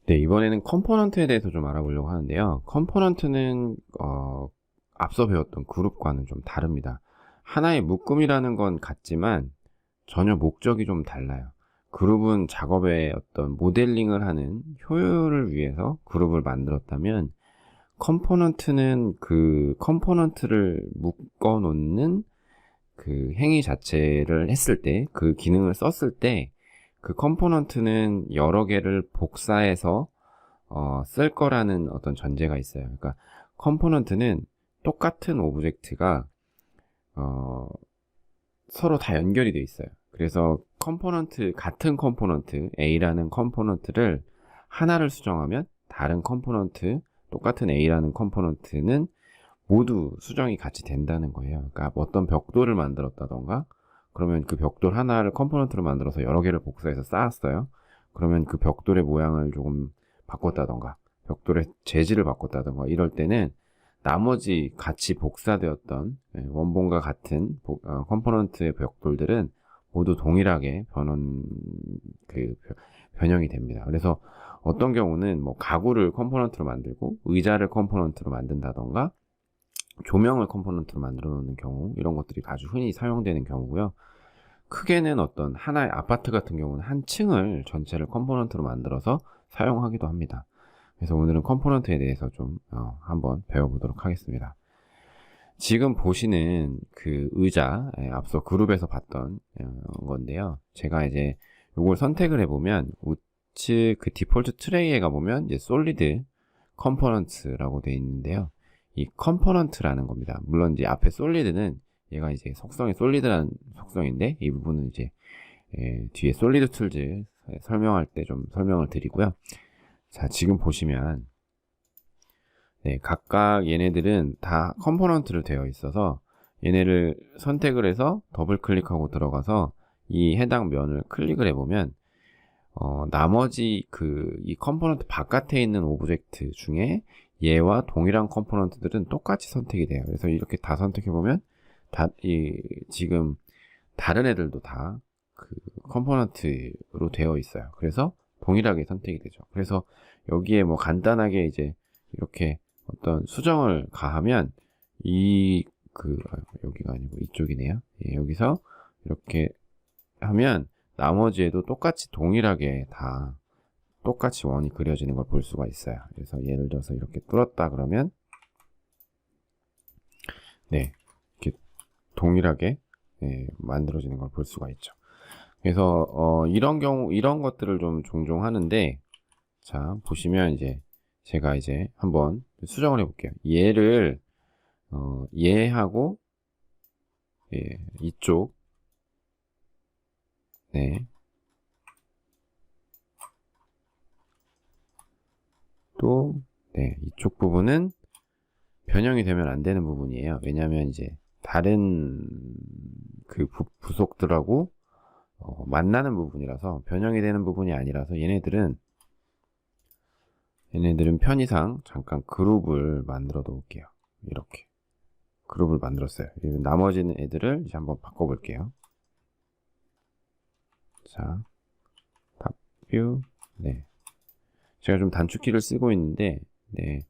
네, 이번에는 컴포넌트에 대해서 좀 알아보려고 하는데요. 컴포넌트는 앞서 배웠던 그룹과는 좀 다릅니다. 하나의 묶음이라는 건 같지만 전혀 목적이 좀 달라요. 그룹은 작업의 어떤 모델링을 하는 효율을 위해서 그룹을 만들었다면, 컴포넌트는 그 컴포넌트를 묶어 놓는 그 행위 자체를 했을 때, 그 기능을 썼을 때, 그 컴포넌트는 여러 개를 복사해서 쓸 거라는 어떤 전제가 있어요. 그러니까 컴포넌트는 똑같은 오브젝트가 어, 서로 다 연결이 돼 있어요. 그래서 같은 컴포넌트 A라는 컴포넌트를 하나를 수정하면 다른 컴포넌트, 똑같은 A라는 컴포넌트는 모두 수정이 같이 된다는 거예요. 그러니까 어떤 벽돌을 만들었다던가, 그러면 그 벽돌 하나를 컴포넌트로 만들어서 여러 개를 복사해서 쌓았어요. 그러면 그 벽돌의 모양을 조금 바꿨다던가, 벽돌의 재질을 바꿨다던가, 이럴 때는 나머지 같이 복사되었던 원본과 같은 컴포넌트의 벽돌들은 모두 동일하게 변형이 됩니다. 그래서 어떤 경우는 뭐 가구를 컴포넌트로 만들고 의자를 컴포넌트로 만든다던가 조명을 컴포넌트로 만들어 놓는 경우, 이런 것들이 아주 흔히 사용되는 경우고요. 크게는 어떤 하나의 아파트 같은 경우는 한 층을 전체를 컴포넌트로 만들어서 사용하기도 합니다. 그래서 오늘은 컴포넌트에 대해서 좀 한번 배워보도록 하겠습니다. 지금 보시는 그 의자, 앞서 그룹에서 봤던 건데요. 제가 이제 이걸 선택을 해보면 우측 그 디폴트 트레이에 가보면 이제 솔리드 컴포넌트라고 되어 있는데요. 이 컴포넌트라는 겁니다. 물론 이제 앞에 솔리드는 얘가 이제 속성이 솔리드라는 속성인데, 이 부분은 이제 뒤에 솔리드 툴즈 설명할 때 좀 설명을 드리고요. 자, 지금 보시면 네, 각각 얘네들은 다 컴포넌트로 되어 있어서 얘네를 선택을 해서 더블 클릭하고 들어가서 이 해당 면을 클릭을 해보면 나머지 이 컴포넌트 바깥에 있는 오브젝트 중에 얘와 동일한 컴포넌트들은 똑같이 선택이 돼요. 그래서 이렇게 다 선택해보면 지금 다른 애들도 다 그 컴포넌트로 되어 있어요. 그래서 동일하게 선택이 되죠. 그래서 여기에 뭐 간단하게 이제 이렇게 어떤 수정을 가하면 여기가 아니고 이쪽이네요. 예, 여기서 이렇게 하면 나머지에도 똑같이 동일하게 다 똑같이 원이 그려지는 걸 볼 수가 있어요. 그래서 예를 들어서 이렇게 뚫었다 그러면 네, 이렇게 동일하게 만들어지는 걸 볼 수가 있죠. 그래서 이런 것들을 좀 종종 하는데, 자 보시면 이제 제가 이제 한번 수정을 해볼게요. 얘를 얘하고 이쪽 네, 또 네, 이쪽 부분은 변형이 되면 안 되는 부분이에요. 왜냐하면 이제 다른 그 부속들하고 만나는 부분이라서, 변형이 되는 부분이 아니라서 얘네들은 편의상 잠깐 그룹을 만들어 놓을게요. 이렇게 그룹을 만들었어요. 나머지는 애들을 이제 한번 바꿔볼게요. 자, 탑뷰. 네, 제가 좀 단축키를 쓰고 있는데, 네,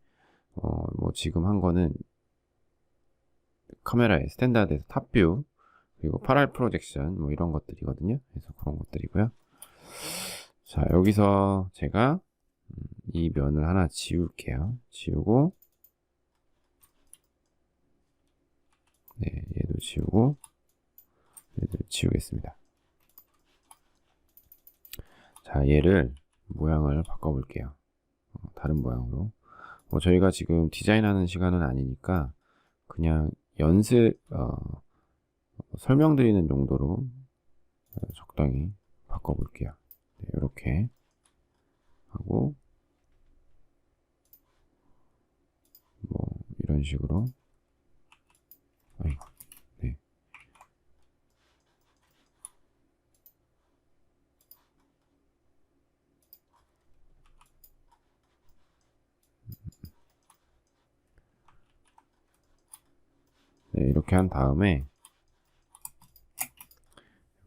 뭐 지금 한 거는 카메라의 스탠다드에서 탑뷰, 그리고 파랄 프로젝션 뭐 이런 것들이거든요. 그래서 그런 것들이고요. 자, 여기서 제가 이 면을 하나 지울게요. 지우고, 네, 얘도 지우고, 얘도 지우겠습니다. 자, 얘를 모양을 바꿔볼게요. 다른 모양으로. 저희가 지금 디자인하는 시간은 아니니까 그냥 설명드리는 용도로 적당히 바꿔볼게요. 네, 이렇게 하고, 뭐 이런 식으로. 아이고, 네. 네, 이렇게 한 다음에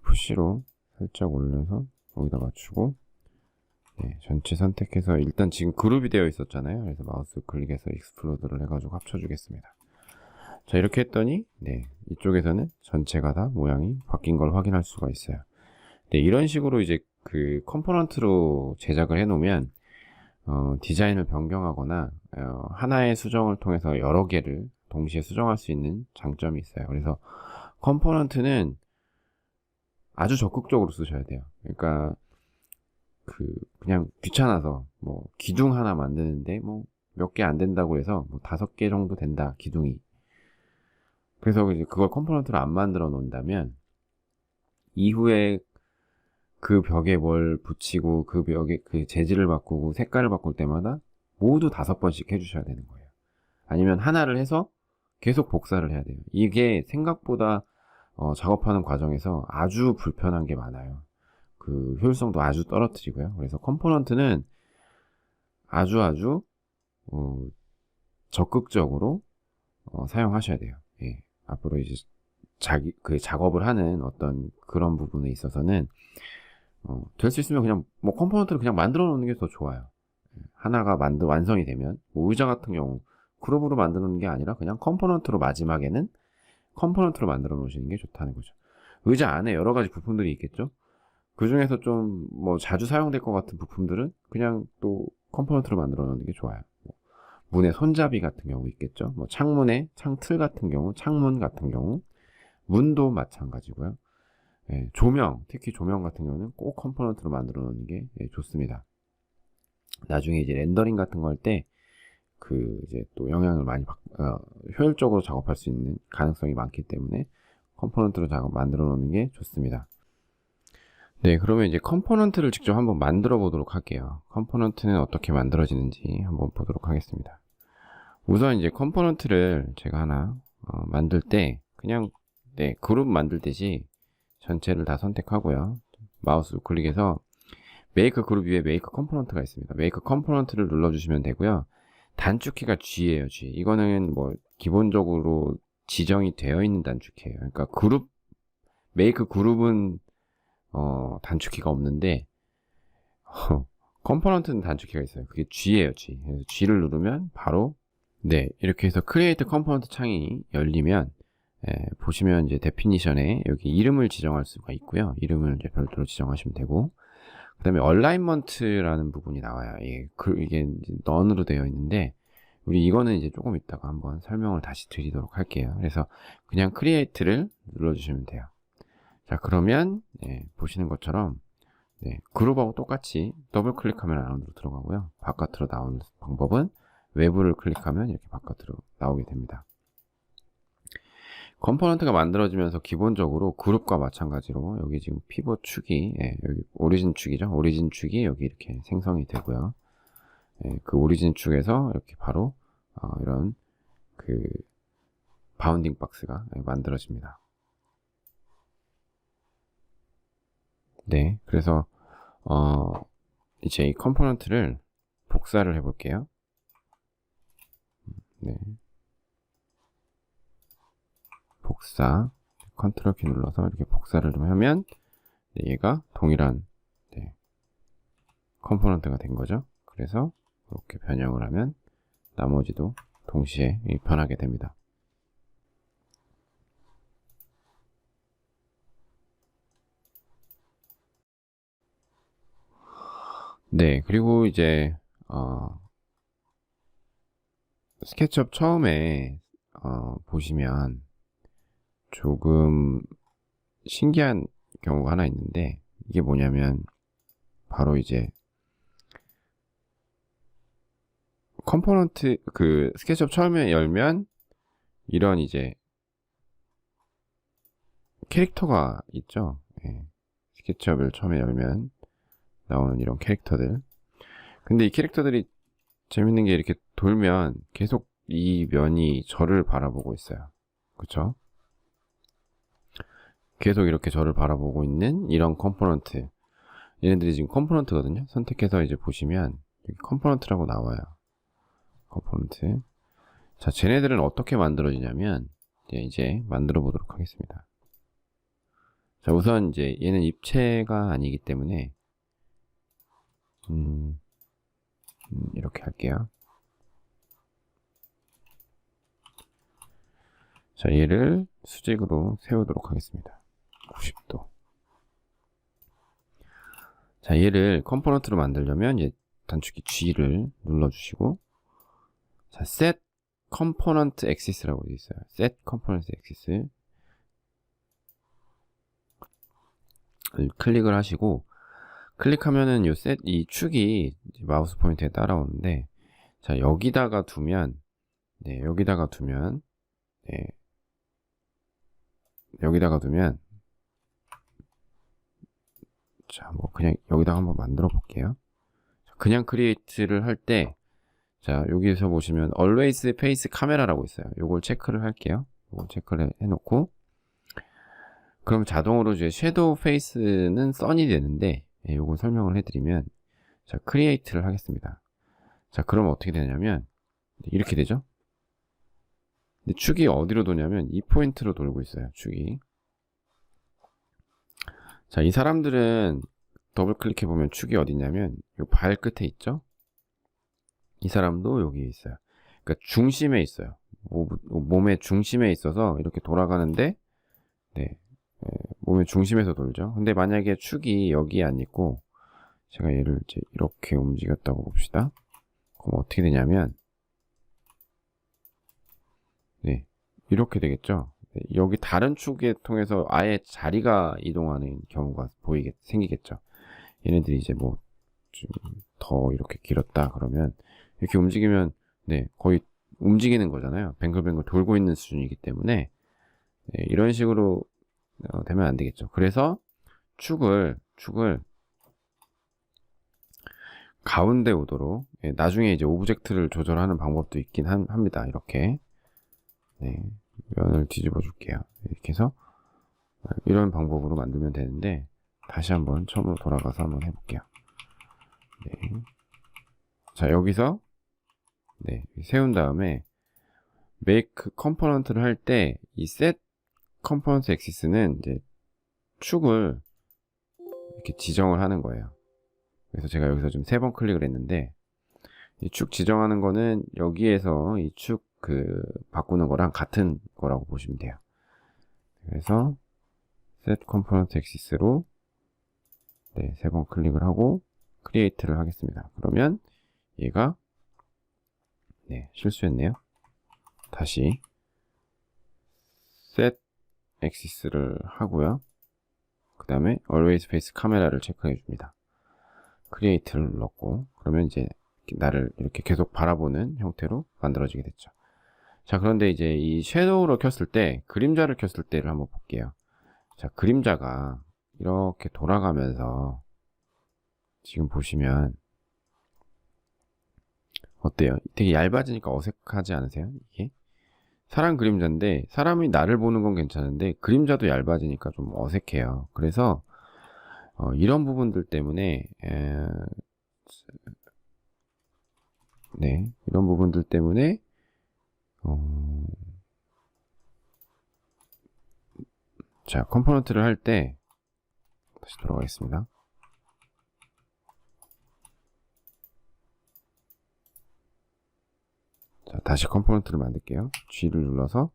푸시로 살짝 올려서 여기다 맞추고, 네, 전체 선택해서 일단 지금 그룹이 되어 있었잖아요. 그래서 마우스 클릭해서 익스플로드를 해가지고 합쳐주겠습니다. 자, 이렇게 했더니 네, 이쪽에서는 전체가 다 모양이 바뀐 걸 확인할 수가 있어요. 네, 이런 식으로 이제 그 컴포넌트로 제작을 해놓으면 디자인을 변경하거나 하나의 수정을 통해서 여러 개를 동시에 수정할 수 있는 장점이 있어요. 그래서 컴포넌트는 아주 적극적으로 쓰셔야 돼요. 그러니까 그냥 귀찮아서 뭐 기둥 하나 만드는데 뭐 몇 개 안 된다고 해서 뭐 5개 정도 된다, 기둥이. 그래서 이제 그걸 컴포넌트로 안 만들어 놓는다면 이후에 그 벽에 뭘 붙이고 그 벽에 그 재질을 바꾸고 색깔을 바꿀 때마다 모두 5번씩 해주셔야 되는 거예요. 아니면 하나를 해서 계속 복사를 해야 돼요. 이게 생각보다 작업하는 과정에서 아주 불편한 게 많아요. 그 효율성도 아주 떨어뜨리고요. 그래서 컴포넌트는 아주 적극적으로 사용하셔야 돼요. 예. 앞으로 이제 그 작업을 하는 어떤 그런 부분에 있어서는 될 수 있으면 그냥 뭐 컴포넌트를 그냥 만들어 놓는 게 더 좋아요. 하나가 완성이 되면 뭐 의자 같은 경우 그룹으로 만드는 게 아니라 그냥 컴포넌트로 마지막에는 컴포넌트로 만들어 놓으시는 게 좋다는 거죠. 의자 안에 여러 가지 부품들이 있겠죠. 그 중에서 좀 뭐 자주 사용될 것 같은 부품들은 그냥 또 컴포넌트로 만들어 놓는 게 좋아요. 문의 손잡이 같은 경우 있겠죠. 뭐 창문의 창틀 같은 경우, 창문 같은 경우, 문도 마찬가지고요. 예, 조명, 특히 조명 같은 경우는 꼭 컴포넌트로 만들어 놓는 게 좋습니다. 나중에 이제 렌더링 같은 거 할 때 이제 또 영향을 많이 효율적으로 작업할 수 있는 가능성이 많기 때문에 컴포넌트로 만들어 놓는 게 좋습니다. 네, 그러면 이제 컴포넌트를 직접 한번 만들어 보도록 할게요. 컴포넌트는 어떻게 만들어지는지 한번 보도록 하겠습니다. 우선 이제 컴포넌트를 제가 하나 만들 때 그냥 그룹 만들듯이 전체를 다 선택하고요. 마우스 우클릭해서 메이크 그룹 위에 메이크 컴포넌트가 있습니다. 메이크 컴포넌트를 눌러주시면 되고요. 단축키가 G예요, G. 이거는 뭐 기본적으로 지정이 되어 있는 단축키예요. 그러니까 메이크 그룹은 단축키가 없는데 컴포넌트는 단축키가 있어요. 그게 G예요, G. 그래서 G를 누르면 바로 이렇게 해서 크리에이트 컴포넌트 창이 열리면 보시면 이제 데피니션에 여기 이름을 지정할 수가 있고요. 이름을 이제 별도로 지정하시면 되고, 그 다음에 얼라인먼트라는 부분이 나와요. 이게 none으로 되어 있는데, 우리 이거는 이제 조금 이따가 한번 설명을 다시 드리도록 할게요. 그래서 그냥 크리에이트를 눌러주시면 돼요. 자, 그러면 보시는 것처럼 그룹하고 똑같이 더블 클릭하면 안으로 들어가고요. 바깥으로 나오는 방법은 외부를 클릭하면 이렇게 바깥으로 나오게 됩니다. 컴포넌트가 만들어지면서 기본적으로 그룹과 마찬가지로 여기 지금 피벗 축이 여기 오리진 축이죠. 오리진 축이 여기 이렇게 생성이 되고요. 그 오리진 축에서 이렇게 바로 이런 그 바운딩 박스가 만들어집니다. 그래서 이제 이 컴포넌트를 복사를 해볼게요. 복사, 컨트롤 키 눌러서 이렇게 복사를 좀 하면 얘가 동일한 컴포넌트가 된 거죠. 그래서 이렇게 변형을 하면 나머지도 동시에 변하게 됩니다. 그리고 이제 스케치업 처음에 보시면 조금 신기한 경우가 하나 있는데, 이게 뭐냐면 바로 이제 컴포넌트 스케치업 처음에 열면 이런 이제 캐릭터가 있죠. 스케치업을 처음에 열면 나오는 이런 캐릭터들. 근데 이 캐릭터들이 재밌는 게 이렇게 돌면 계속 이 면이 저를 바라보고 있어요. 그쵸? 계속 이렇게 저를 바라보고 있는 이런 컴포넌트. 얘네들이 지금 컴포넌트거든요. 선택해서 이제 보시면 여기 컴포넌트라고 나와요. 컴포넌트. 자, 쟤네들은 어떻게 만들어지냐면 이제 만들어 보도록 하겠습니다. 자, 우선 이제 얘는 입체가 아니기 때문에 이렇게 할게요. 자, 얘를 수직으로 세우도록 하겠습니다. 90도. 자, 얘를 컴포넌트로 만들려면 이제 단축키 G를 눌러주시고, 자, Set Component Axis라고 되어 있어요. Set Component Axis 클릭을 하시고, 클릭하면은 이 축이 마우스 포인터에 따라오는데, 자, 여기다가 두면, 네, 여기다가 두면, 자, 뭐 그냥 여기다가 한번 만들어 볼게요. 그냥 크리에이트를 할 때, 자, 여기서 보시면 always face camera라고 있어요. 요걸 체크를 할게요. 요걸 체크를 해놓고, 그럼 자동으로 이제 섀도우 페이스는 선이 되는데, 요걸 설명을 해드리면, 자, 크리에이트를 하겠습니다. 자, 그럼 어떻게 되냐면 이렇게 되죠. 근데 축이 어디로 도냐면 이 포인트로 돌고 있어요. 축이. 자, 이 사람들은 더블 클릭해 보면 축이 어디냐면 요 발 끝에 있죠. 이 사람도 여기 있어요. 그러니까 중심에 있어요. 몸의 중심에 있어서 이렇게 돌아가는데, 네, 몸의 중심에서 돌죠. 근데 만약에 축이 여기에 안 있고 제가 얘를 이제 이렇게 움직였다고 봅시다. 그럼 어떻게 되냐면, 네, 이렇게 되겠죠. 네, 여기 다른 축에 통해서 아예 자리가 이동하는 경우가 생기겠죠. 얘네들이 이제 뭐 좀 더 이렇게 길었다 그러면 이렇게 움직이면, 네, 거의 움직이는 거잖아요. 뱅글뱅글 돌고 있는 수준이기 때문에, 네, 이런 식으로 되면 안 되겠죠. 그래서 축을 가운데 오도록, 나중에 이제 오브젝트를 조절하는 방법도 있긴 합니다. 이렇게, 네, 면을 뒤집어 줄게요. 이렇게 해서 이런 방법으로 만들면 되는데, 다시 한번 처음으로 돌아가서 한번 해볼게요. 네. 자, 여기서, 네, 세운 다음에 make component를 할 때 이 set component axis는 이제 축을 이렇게 지정을 하는 거예요. 그래서 제가 여기서 좀 3번 클릭을 했는데, 이 축 지정하는 거는 여기에서 이 축 바꾸는 거랑 같은 거라고 보시면 돼요. 그래서 set component axis로, 네, 3번 클릭을 하고 create를 하겠습니다. 그러면 얘가, 네, 실수했네요. 다시 set axis를 하고요. 그 다음에 always face camera를 체크해 줍니다. create를 눌렀고, 그러면 이제 나를 이렇게 계속 바라보는 형태로 만들어지게 됐죠. 자, 그런데 이제 이 섀도우를 켰을 때, 그림자를 켰을 때를 한번 볼게요. 자, 그림자가 이렇게 돌아가면서 지금 보시면 어때요? 되게 얇아지니까 어색하지 않으세요? 이게 사람 그림자인데, 사람이 나를 보는 건 괜찮은데 그림자도 얇아지니까 좀 어색해요. 그래서 이런 부분들 때문에 네, 이런 부분들 때문에 자, 컴포넌트를 할 때 다시 돌아가겠습니다. 자, 다시 컴포넌트를 만들게요. G를 눌러서,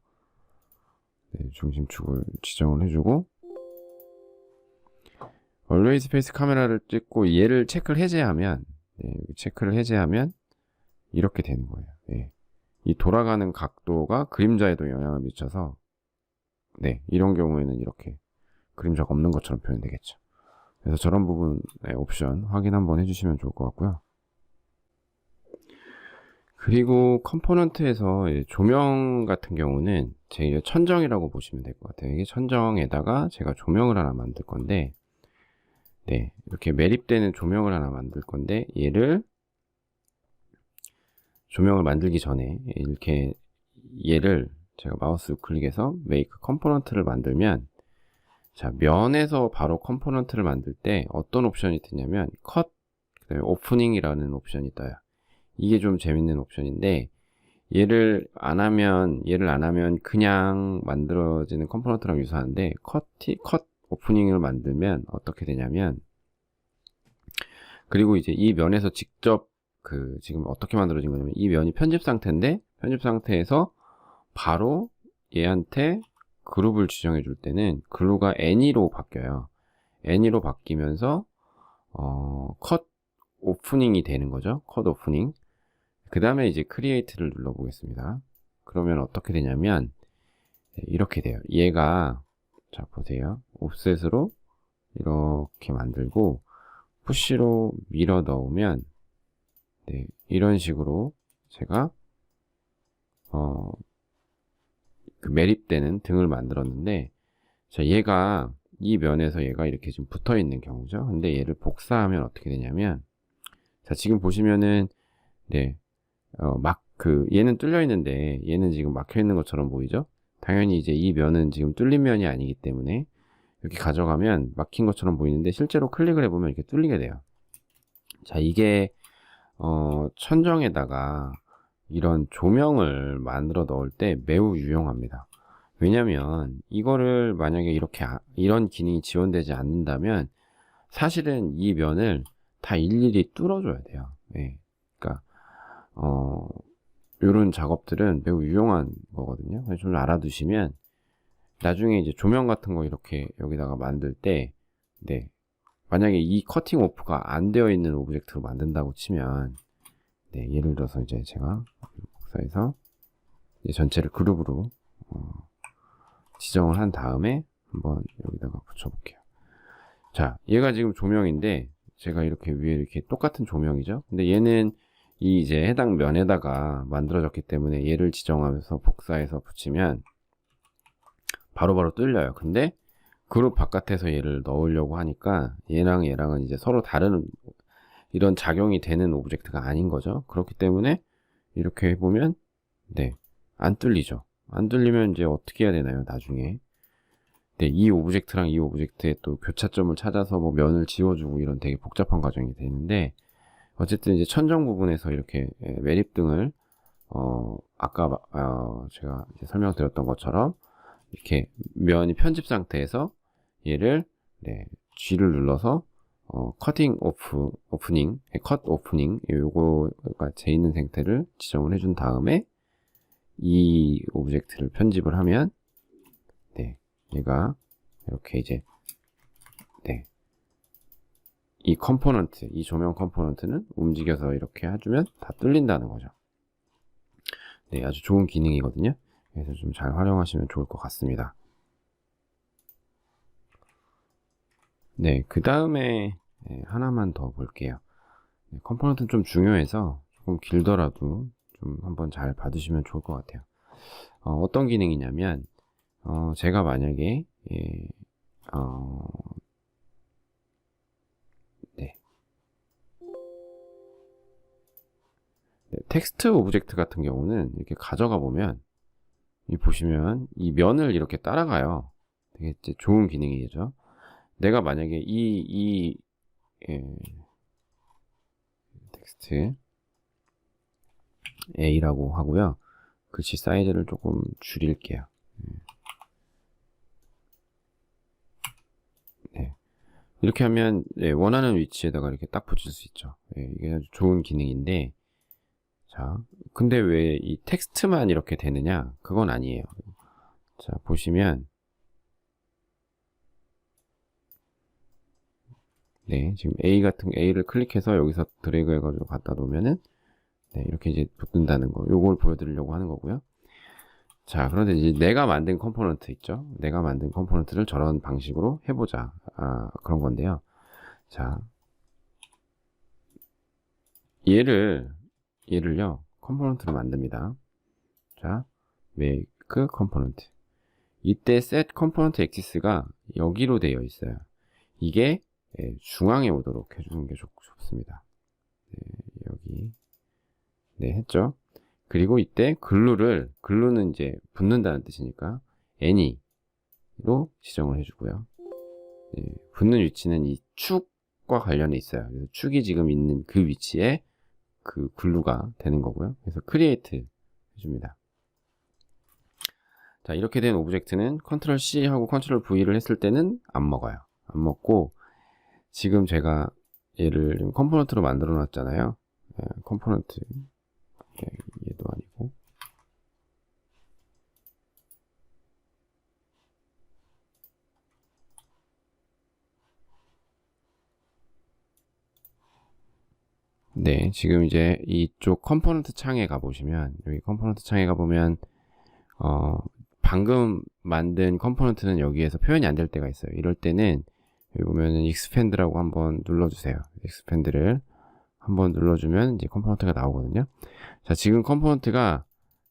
네, 중심축을 지정을 해주고, always face 카메라를 찍고 얘를 체크를 해제하면, 네, 체크를 해제하면 이렇게 되는 거예요. 네. 이 돌아가는 각도가 그림자에도 영향을 미쳐서, 네, 이런 경우에는 이렇게 그림자가 없는 것처럼 표현되겠죠. 그래서 저런 부분, 네, 옵션 확인 한번 해주시면 좋을 것 같고요. 그리고 컴포넌트에서 조명 같은 경우는 제 천정이라고 보시면 될 것 같아요. 이게 천정에다가 제가 조명을 하나 만들 건데, 네, 이렇게 매립되는 조명을 하나 만들 건데, 얘를 조명을 만들기 전에 이렇게 얘를 제가 마우스 클릭해서 make 컴포넌트를 만들면, 자, 면에서 바로 컴포넌트를 만들 때 어떤 옵션이 뜨냐면 컷, 그다음에 오프닝이라는 옵션이 떠요. 이게 좀 재밌는 옵션인데, 얘를 안 하면 그냥 만들어지는 컴포넌트랑 유사한데, 컷 오프닝을 만들면 어떻게 되냐면, 그리고 이제 이 면에서 직접 지금 어떻게 만들어진 거냐면 이 면이 편집 상태인데 편집 상태에서 바로 얘한테 그룹을 지정해 줄 때는 글루가 any로 바뀌어요. any로 바뀌면서 컷 오프닝이 되는 거죠. 컷 오프닝. 그 다음에 이제 크리에이트를 눌러 보겠습니다. 그러면 어떻게 되냐면 이렇게 돼요. 얘가 자 보세요. 옵셋으로 이렇게 만들고 푸시로 밀어 넣으면 네, 이런 식으로 제가 그 매립되는 등을 만들었는데 자 얘가 이 면에서 얘가 이렇게 좀 붙어 있는 경우죠. 근데 얘를 복사하면 어떻게 되냐면 자 지금 보시면은 네 얘는 뚫려 있는데 얘는 지금 막혀 있는 것처럼 보이죠. 당연히 이제 이 면은 지금 뚫린 면이 아니기 때문에 이렇게 가져가면 막힌 것처럼 보이는데 실제로 클릭을 해보면 이렇게 뚫리게 돼요. 자 이게 천정에다가 이런 조명을 만들어 넣을 때 매우 유용합니다. 왜냐면 이거를 만약에 이런 기능이 지원되지 않는다면 사실은 이 면을 다 일일이 뚫어줘야 돼요. 네. 그러니까 이런 작업들은 매우 유용한 거거든요. 그래서 좀 알아두시면 나중에 이제 조명 같은 거 이렇게 여기다가 만들 때 네. 만약에 이 커팅 오프가 안 되어 있는 오브젝트로 만든다고 치면 네, 예를 들어서 이제 제가 복사해서 이제 전체를 그룹으로 지정을 한 다음에 한번 여기다가 붙여볼게요. 자, 얘가 지금 조명인데 제가 이렇게 위에 이렇게 똑같은 조명이죠. 근데 얘는 이 이제 해당 면에다가 만들어졌기 때문에 얘를 지정하면서 복사해서 붙이면 바로바로 뚫려요. 근데 그룹 바깥에서 얘를 넣으려고 하니까 얘랑은 이제 서로 다른 이런 작용이 되는 오브젝트가 아닌 거죠. 그렇기 때문에 이렇게 해보면 네, 안 뚫리죠. 안 뚫리면 이제 어떻게 해야 되나요? 나중에 네, 이 오브젝트랑 이 오브젝트의 또 교차점을 찾아서 뭐 면을 지워주고 이런 되게 복잡한 과정이 되는데 어쨌든 이제 천정 부분에서 이렇게 매립등을 아까 제가 이제 설명드렸던 것처럼 이렇게 면이 편집 상태에서 얘를 네, G를 눌러서 커팅 오프닝, 컷 오프닝 요거가 재 있는 상태를 지정을 해준 다음에 이 오브젝트를 편집을 하면 네, 얘가 이렇게 이제 네, 이 컴포넌트, 이 조명 컴포넌트는 움직여서 이렇게 해주면 다 뚫린다는 거죠. 네, 아주 좋은 기능이거든요. 그래서 좀 잘 활용하시면 좋을 것 같습니다. 네, 그 다음에 하나만 더 볼게요. 네, 컴포넌트는 좀 중요해서 조금 길더라도 좀 한번 잘 봐두시면 좋을 것 같아요. 어떤 기능이냐면 제가 만약에 네, 텍스트 오브젝트 같은 경우는 이렇게 가져가 보면 보시면 이 면을 이렇게 따라가요. 되게 좋은 기능이죠. 내가 만약에 텍스트 A라고 하고요. 글씨 사이즈를 조금 줄일게요. 네. 이렇게 하면 네, 원하는 위치에다가 이렇게 딱 붙일 수 있죠. 네, 이게 아주 좋은 기능인데 자, 근데 왜 이 텍스트만 이렇게 되느냐? 그건 아니에요. 자, 보시면 네, 지금 A를 클릭해서 여기서 드래그 해가지고 갖다 놓으면은 네, 이렇게 이제 붙는다는 거. 요걸 보여드리려고 하는 거고요. 자, 그런데 이제 내가 만든 컴포넌트 있죠? 내가 만든 컴포넌트를 저런 방식으로 해보자. 그런 건데요. 자, 얘를요, 컴포넌트로 만듭니다. 자, make 컴포넌트. 이때 set 컴포넌트 액시스가 여기로 되어 있어요. 이게 중앙에 오도록 해주는 게 좋습니다. 네, 여기. 네, 했죠? 그리고 이때 글루는 이제 붙는다는 뜻이니까 any로 지정을 해주고요. 네, 붙는 위치는 이 축과 관련이 있어요. 그래서 축이 지금 있는 그 위치에 그 글루가 되는 거고요. 그래서 create 해줍니다. 자, 이렇게 된 오브젝트는 컨트롤 C 하고 컨트롤 V를 했을 때는 안 먹어요. 안 먹고 지금 제가 얘를 지금 컴포넌트로 만들어 놨잖아요. 컴포넌트. 얘도 아니고. 네, 지금 이제 이쪽 컴포넌트 창에 가보시면, 여기 컴포넌트 창에 가보면, 방금 만든 컴포넌트는 여기에서 표현이 안 될 때가 있어요. 이럴 때는, 여기 보면은 익스펜드라고 한번 눌러주세요. 익스펜드를 한번 눌러주면 이제 컴포넌트가 나오거든요. 자, 지금 컴포넌트가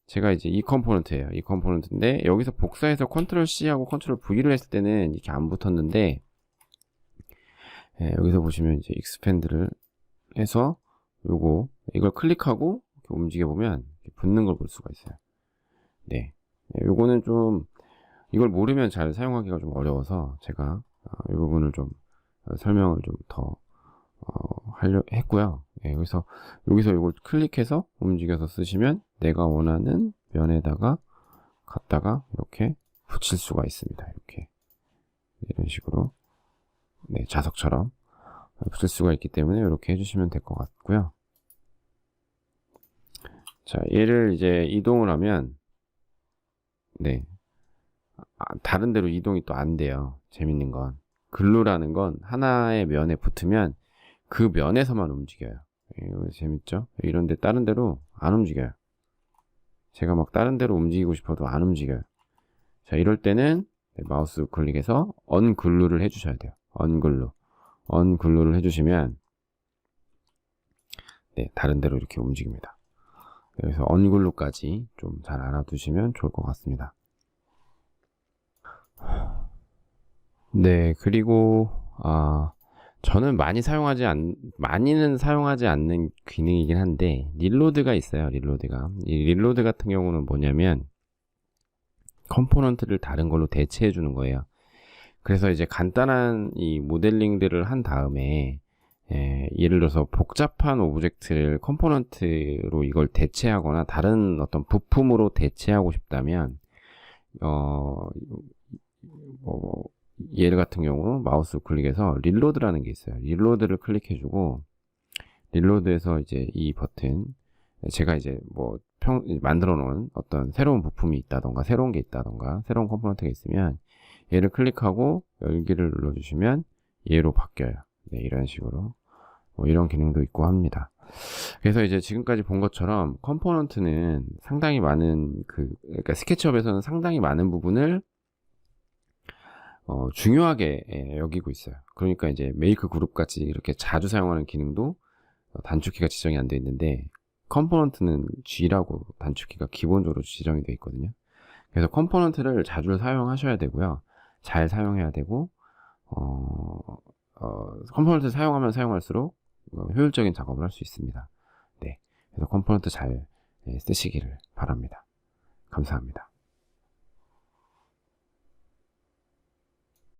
제가 이제 이 컴포넌트예요. 이 컴포넌트인데, 여기서 복사해서 컨트롤 C하고 컨트롤 V를 했을 때는 이렇게 안 붙었는데, 여기서 보시면 이제 익스펜드를 해서 이걸 클릭하고 움직여 보면 붙는 걸 볼 수가 있어요. 네, 요거는 좀 이걸 모르면 잘 사용하기가 좀 어려워서 제가 이 부분을 좀 설명을 좀 더 하려 했고요. 네, 여기서 이걸 클릭해서 움직여서 쓰시면 내가 원하는 면에다가 갖다가 이렇게 붙일 수가 있습니다. 이렇게 이런 식으로 네, 자석처럼 붙일 수가 있기 때문에 이렇게 해주시면 될 것 같고요. 자, 얘를 이제 이동을 하면 네, 다른 데로 이동이 또 안 돼요. 재밌는 건 글루라는 건 하나의 면에 붙으면 그 면에서만 움직여요. 이거 재밌죠? 이런데 다른 데로 안 움직여요. 제가 막 다른 데로 움직이고 싶어도 안 움직여요. 자, 이럴 때는 마우스 클릭해서 언글루를 해주셔야 돼요. 언글루를 해주시면 네, 다른 데로 이렇게 움직입니다. 그래서 언글루까지 좀 잘 알아두시면 좋을 것 같습니다. 네, 그리고 저는 많이는 사용하지 않는 기능이긴 한데 릴로드가 있어요. 이 릴로드 같은 경우는 뭐냐면 컴포넌트를 다른 걸로 대체해 주는 거예요. 그래서 이제 간단한 이 모델링들을 한 다음에 예를 들어서 복잡한 오브젝트를 컴포넌트로 이걸 대체하거나 다른 어떤 부품으로 대체하고 싶다면 얘 같은 경우 마우스 클릭해서 릴로드라는 게 있어요. 릴로드를 클릭해주고 릴로드에서 이제 이 버튼 제가 이제 만들어 놓은 어떤 새로운 부품이 있다던가 새로운 게 있다던가 새로운 컴포넌트가 있으면 얘를 클릭하고 열기를 눌러주시면 얘로 바뀌어요. 네, 이런 식으로 이런 기능도 있고 합니다. 그래서 이제 지금까지 본 것처럼 컴포넌트는 상당히 많은 그러니까 스케치업에서는 상당히 많은 부분을 중요하게 여기고 있어요. 그러니까 이제 메이크 그룹 같이 이렇게 자주 사용하는 기능도 단축키가 지정이 안 되어 있는데 컴포넌트는 G라고 단축키가 기본적으로 지정이 되어 있거든요. 그래서 컴포넌트를 자주 사용하셔야 되고요. 잘 사용해야 되고 컴포넌트 사용하면 사용할수록 효율적인 작업을 할 수 있습니다. 네, 그래서 컴포넌트 잘 쓰시기를 바랍니다. 감사합니다.